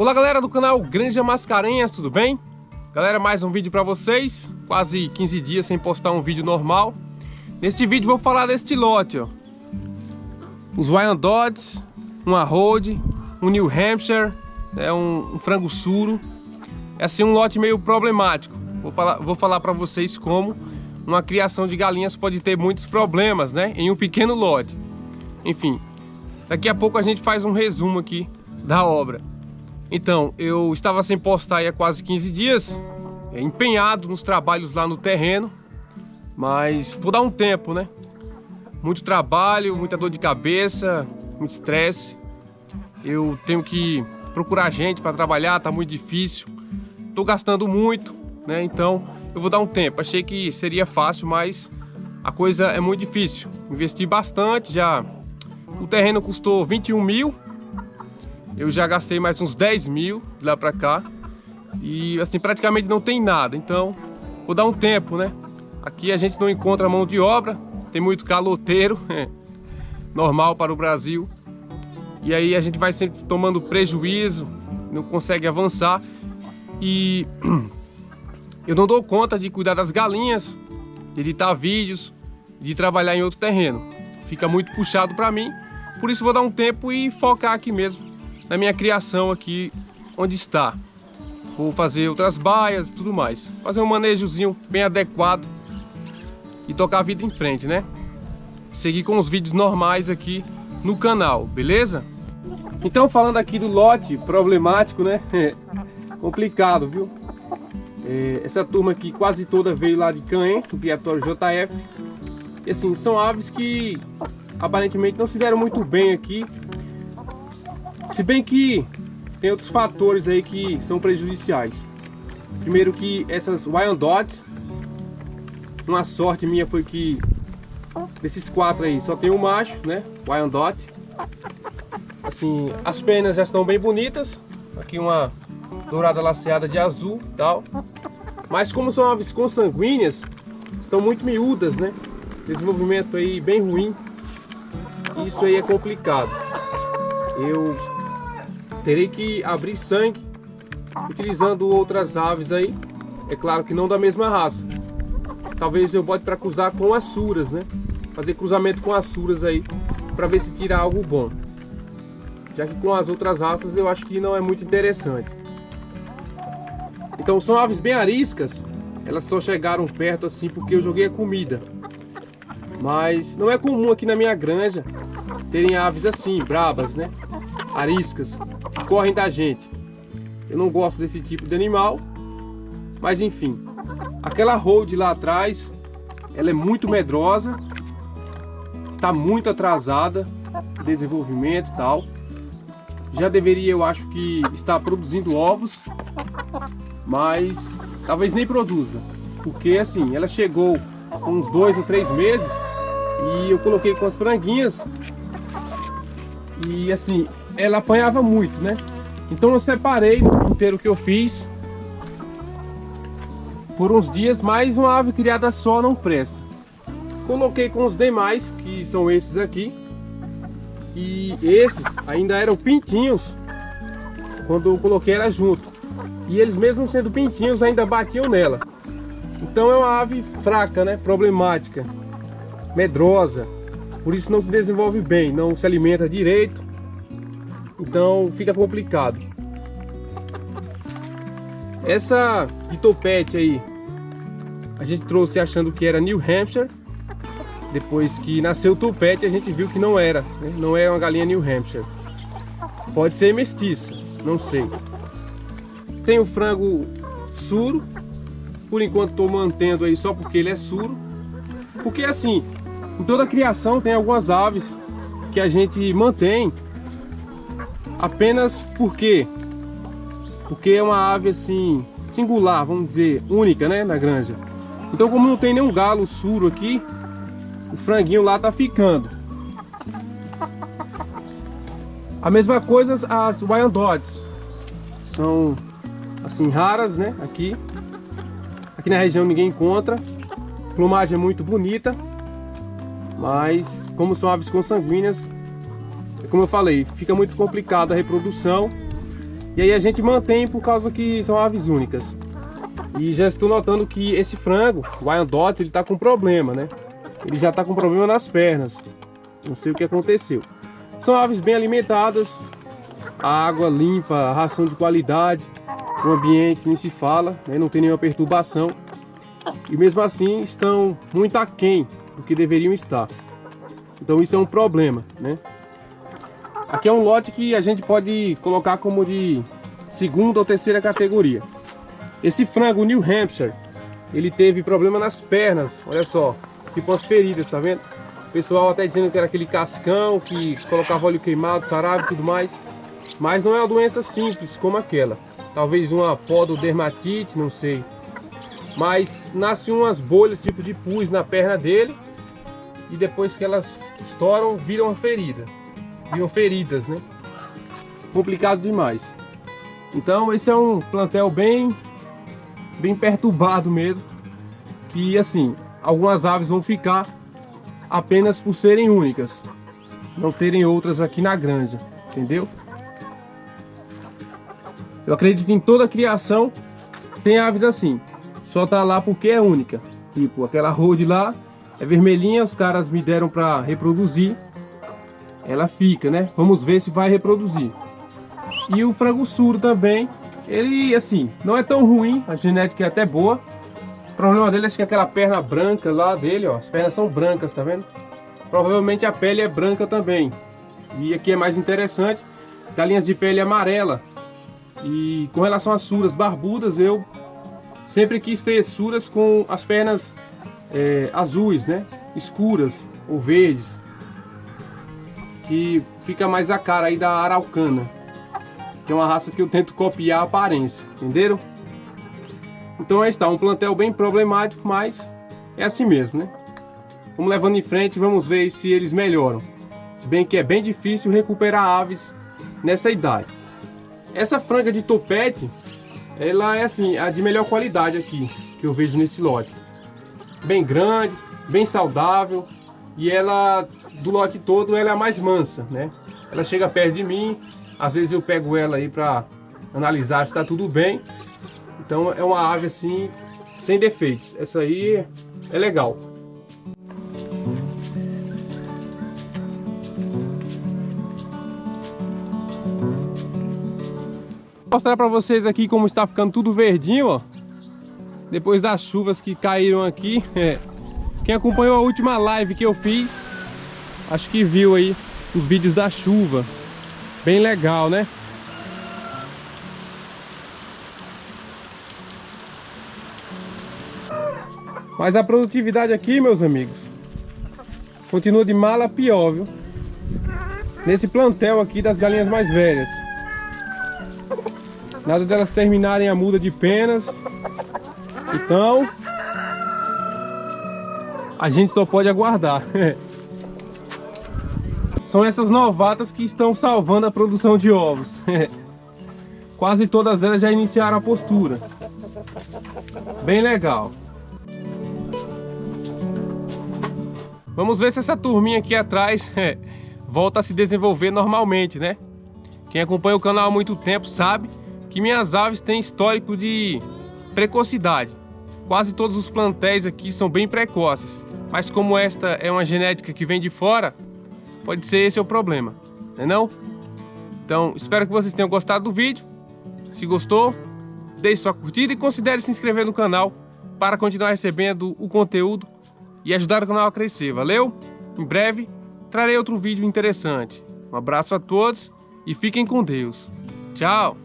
Olá galera do canal Granja Mascarenhas, tudo bem? Galera, mais um vídeo para vocês. Quase 15 dias sem postar um vídeo normal. Neste vídeo vou falar deste lote, ó. Os Wyandottes, um Arrold, um New Hampshire, um frango suro. É assim um lote meio problemático. Vou falar para vocês como uma criação de galinhas pode ter muitos problemas, né? Em um pequeno lote. Enfim, daqui a pouco a gente faz um resumo aqui da obra. Então, eu estava sem postar aí há quase 15 dias, empenhado nos trabalhos lá no terreno, mas vou dar um tempo, né? Muito trabalho, muita dor de cabeça, muito estresse. Eu tenho que procurar gente para trabalhar, tá muito difícil. Tô gastando muito, né? Então, eu vou dar um tempo. Achei que seria fácil, mas a coisa é muito difícil. Investi bastante, já. O terreno custou 21 mil. Eu já gastei mais uns 10 mil de lá pra cá. E assim, praticamente não tem nada. Então, vou dar um tempo, né? Aqui a gente não encontra mão de obra. Tem muito caloteiro. Normal para o Brasil. E aí a gente vai sempre tomando prejuízo. Não consegue avançar. E eu não dou conta de cuidar das galinhas, de editar vídeos, de trabalhar em outro terreno. Fica muito puxado para mim. Por isso vou dar um tempo e focar aqui mesmo na minha criação aqui onde está. Vou fazer outras baias e tudo mais. Fazer um manejozinho bem adequado e tocar a vida em frente, né? Seguir com os vídeos normais aqui no canal, beleza? Então, falando aqui do lote problemático, né? Complicado, viu? Essa turma aqui quase toda veio lá de Caen, do criatório JF. E assim, são aves que aparentemente não se deram muito bem aqui. Se bem que tem outros fatores aí que são prejudiciais. Primeiro que essas Wyandottes, uma sorte minha foi que desses 4 aí só tem um macho, né? Wyandotte. Assim, as penas já estão bem bonitas. Aqui uma dourada laceada de azul e tal. Mas como são aves consanguíneas, estão muito miúdas, né? Desenvolvimento aí bem ruim. Isso aí é complicado. Eu terei que abrir sangue utilizando outras aves aí. É claro que não da mesma raça. Talvez eu bote para cruzar com assuras, né? Fazer cruzamento com assuras aí para ver se tira algo bom. Já que com as outras raças eu acho que não é muito interessante. Então são aves bem ariscas. Elas só chegaram perto assim porque eu joguei a comida. Mas não é comum aqui na minha granja terem aves assim, brabas, né? Ariscas, que correm da gente. Eu não gosto desse tipo de animal. Mas enfim, aquela Hold lá atrás, ela é muito medrosa. Está muito atrasada no desenvolvimento e tal. Já deveria, eu acho que, estar produzindo ovos, mas talvez nem produza, porque assim, ela chegou com uns 2 ou 3 meses e eu coloquei com as franguinhas e assim, ela apanhava muito, né? Então eu separei no inteiro que eu fiz por uns dias, mas uma ave criada só não presta. Coloquei com os demais, que são esses aqui. E esses ainda eram pintinhos quando eu coloquei ela junto. E eles mesmo sendo pintinhos ainda batiam nela. Então é uma ave fraca, né? Problemática, medrosa. Por isso não se desenvolve bem, não se alimenta direito. Então fica complicado. Essa de topete aí a gente trouxe achando que era New Hampshire. Depois que nasceu o topete, a gente viu que não era, né? Não é uma galinha New Hampshire. Pode ser mestiça, não sei. Tem o frango suro. Por enquanto estou mantendo aí só porque ele é suro. Porque assim, em toda a criação tem algumas aves que a gente mantém apenas porque é uma ave assim, singular, vamos dizer, única, né, na granja. Então como não tem nenhum galo suro aqui, o franguinho lá tá ficando. A mesma coisa as Wyandottes. São assim raras, né? Aqui na região ninguém encontra. A plumagem é muito bonita. Mas como são aves consanguíneas, como eu falei, fica muito complicado a reprodução. E aí a gente mantém por causa que são aves únicas. E já estou notando que esse frango, o Wyandotte, ele tá com problema, né? Ele já tá com problema nas pernas. Não sei o que aconteceu. São aves bem alimentadas, a água limpa, a ração de qualidade, o ambiente nem se fala, né? Não tem nenhuma perturbação. E mesmo assim estão muito aquém do que deveriam estar. Então isso é um problema, né? Aqui é um lote que a gente pode colocar como de segunda ou terceira categoria. Esse frango New Hampshire, ele teve problema nas pernas, olha só, tipo as feridas, tá vendo? O pessoal até dizendo que era aquele cascão, que colocava óleo queimado, sarave e tudo mais. Mas não é uma doença simples como aquela. Talvez uma pododermatite, não sei. Mas nascem umas bolhas tipo de pus na perna dele. E depois que elas estouram, viram uma ferida. Viram feridas, né? Complicado demais. Então esse é um plantel bem perturbado mesmo. Que assim, algumas aves vão ficar apenas por serem únicas. Não terem outras aqui na granja, entendeu? Eu acredito que em toda criação tem aves assim. Só tá lá porque é única. Tipo, aquela rode lá é vermelhinha, os caras me deram para reproduzir. Ela fica, né? Vamos ver se vai reproduzir. E o frango suro também, ele assim, não é tão ruim, a genética é até boa. O problema dele acho que é aquela perna branca lá dele, ó. As pernas são brancas, tá vendo? Provavelmente a pele é branca também. E aqui é mais interessante, galinhas de pele amarela. E com relação às suras barbudas, eu sempre quis ter suras com as pernas azuis, né? Escuras ou verdes. Que fica mais a cara aí da araucana. Que é uma raça que eu tento copiar a aparência, entenderam? Então aí está, um plantel bem problemático, mas é assim mesmo, né? Vamos levando em frente e vamos ver se eles melhoram. Se bem que é bem difícil recuperar aves nessa idade. Essa franga de topete, ela é assim, a de melhor qualidade aqui, que eu vejo nesse lote. Bem grande, bem saudável. E ela, do lote todo, ela é a mais mansa, né? Ela chega perto de mim, às vezes eu pego ela aí para analisar se está tudo bem. Então é uma ave assim, sem defeitos. Essa aí é legal. Vou mostrar para vocês aqui como está ficando tudo verdinho, ó. Depois das chuvas que caíram aqui. Quem acompanhou a última live que eu fiz, acho que viu aí os vídeos da chuva. Bem legal, né? Mas a produtividade aqui, meus amigos, continua de mal a pior, viu? Nesse plantel aqui das galinhas mais velhas. Nada delas terminarem a muda de penas. Então a gente só pode aguardar. São essas novatas que estão salvando a produção de ovos. Quase todas elas já iniciaram a postura. Bem legal. Vamos ver se essa turminha aqui atrás volta a se desenvolver normalmente, né? Quem acompanha o canal há muito tempo sabe que minhas aves têm histórico de precocidade. Quase todos os plantéis aqui são bem precoces. Mas como esta é uma genética que vem de fora, pode ser esse o problema, não é não? Então, espero que vocês tenham gostado do vídeo. Se gostou, deixe sua curtida e considere se inscrever no canal para continuar recebendo o conteúdo e ajudar o canal a crescer, valeu? Em breve, trarei outro vídeo interessante. Um abraço a todos e fiquem com Deus. Tchau!